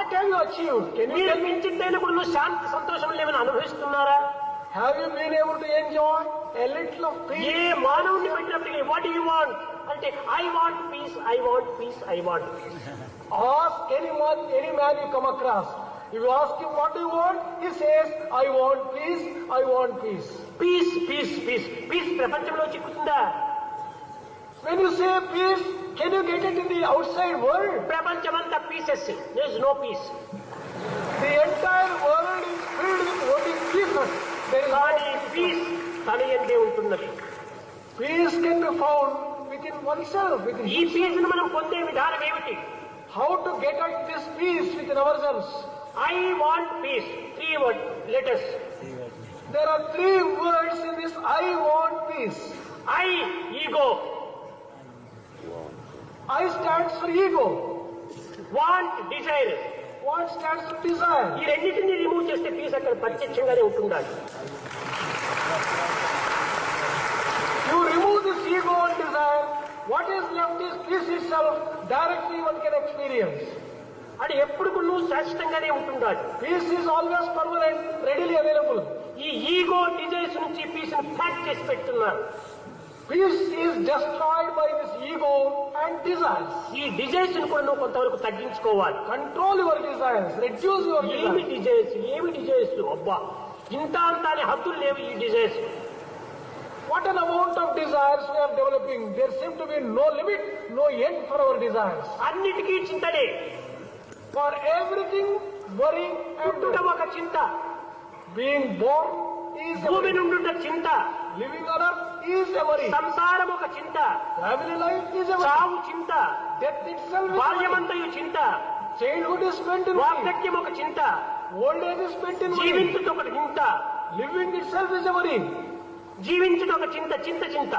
What have you achieved? Can you మీరు tell me? కించిత్తైనప్పుడు నువ్వు శాంతి సంతోషం ఏమైనా అనుభవిస్తున్నారా? Have you been able to enjoy a little of A peace? మానవుని పెట్టినప్పటికీ what you want అంటే I want piece, I want piece, I want piece. Ask any man you come across. If you ask him what do you want, he says, I want peace, I want peace. Peace peace peace peace ప్రపంచంలో చిక్కుతుందా? When you say peace, can you get it in the outside world? ప్రపంచమంతా pieces, there is no peace. The entire world is filled with only pieces. There is కానీ no piece తన యందే ఉంటున్నది. peace can be found within oneself. Within ఈ piece ను మనం పొందే విధానం ఏమిటి? how to get at this peace within ourselves. I want peace, 3 word letters. There are 3 words in this I want peace. I ego, I stands for ego. Want desire. Want stands for desire. ఈ రెండింటిని remove చేస్తే piece అక్కడ ప్రత్యక్షంగానే ఉంటుండాలి. You remove this ego and desire, what is left is peace itself, directly one can experience. అది ఎప్పుడు నువ్వు శాశ్వతంగానే ఉంటుండాలి. Peace is always permanent, readily available. ఈ ఈగో డిజైర్స్ నుంచి పీస్ ను ప్యాక్ చేసి పెడుతున్నారు. Peace is destroyed by this ego and desires. ఈ డిజైర్స్ ను కూడా నువ్వు కొంతవరకు తగ్గించుకోవాలి. Control your desires, reduce your ఏమి desires. డిజైర్స్, ఏమి డిజైర్స్, అబ్బా ఇంత అంత అని హద్దులు లేవు ఈ desires. What an amount of desires we are developing. There seem to be no limit, no end for our desires. అన్నిటికీ చింతనే. For everything, worry and పుట్టుట ఒక చింత, being born is a భూమి worry. నుండుట చింత, Living on earth is a worry. సంసారం ఒక చింత, Family life is a worry. చావు చింత, Death itself is a worry. బాల్యమంతయు చింత, Childhood is spent in worry. వార్ధక్యం ఒక చింత, Old age is spent in worry. జీవించుట ఒక చింత, Living itself is a worry. జీవించుట ఒక చింత, చింత చింత.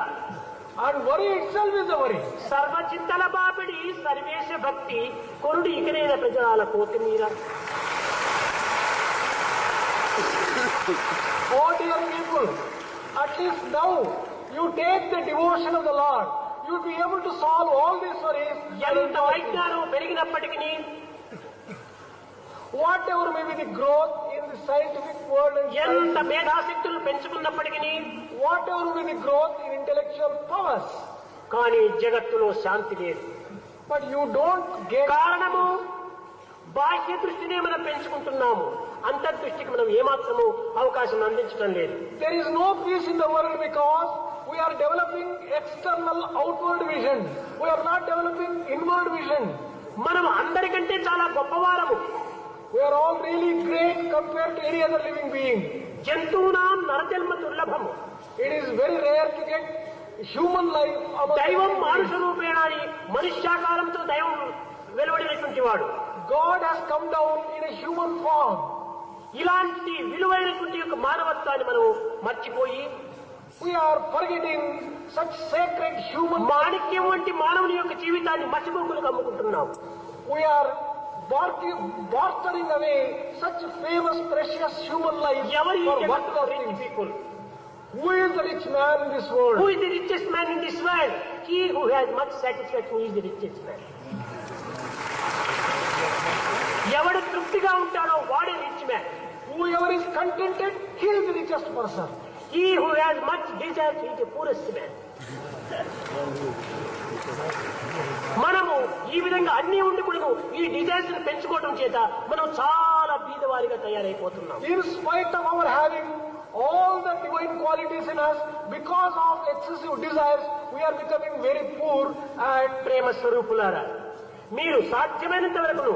And worry itself is a worry. సర్వ చింతల బాపిడి సర్వేశ భక్తి కొరుడు ఇకనైన ప్రజల కోతిమీర. Oh dear people, at least now you take the devotion of the Lord. You will be able to solve all these worries. ఎంత వైజ్ఞానం పెరిగినప్పటికీ, Whatever may be the growth in the scientific world and ఎంత science, మేధాశక్తులు పెంచుకున్నప్పటికీ, whatever may be the growth in intellectual powers, కానీ జగత్తులో శాంతి లేదు. but you don't get కారణము బాహ్య దృష్టినే మనం పెంచుకుంటున్నాము, అంతర్దృష్టికి మనం ఏమాత్రము అవకాశం అందించడం లేదు. there is no peace in the world because we are developing external outward vision. We are not developing inward vision. మనం అందరికంటే చాలా గొప్పవారము. We are all really great compared to any other living being. జంతువునాం నరజన్మ దుర్లభము. It is very rare to get human life among దైవం living మానుష beings. రూపేణ అని మనుష్యాకారంతో దైవం వెలువడినటువంటి వాడు. God has come down in a human form. ఇలాంటి విలువైనటువంటి యొక్క మానవత్వాన్ని మనం మర్చిపోయి, We are forgetting such sacred human. మాణిక్యం వంటి మానవుని యొక్క జీవితాన్ని మసిబొగ్గులకు అమ్ముకుంటున్నాం. We are bartering away such famous, precious human life ఎవరి for rich worthless things. People? Who is the rich man in this who world? Is the richest man in this world? He who has much satisfaction is the richest man. ఎవడు తృప్తిగా ఉంటాడో వాడే rich man. Whoever is contented, he is the richest person. He who has much Dzire is the poorest man. మనము ఈ విధంగా అన్ని ఉండి కూడా ఈ డిజైర్స్ పెంచుకోవడం చేత మనం చాలా బీదవారిగా తయారైపోతున్నాం. In spite of our having all the divine qualities in us, because of excessive desires, we are becoming very poor and ప్రేమ స్వరూపులారా, మీరు సాధ్యమైనంత వరకు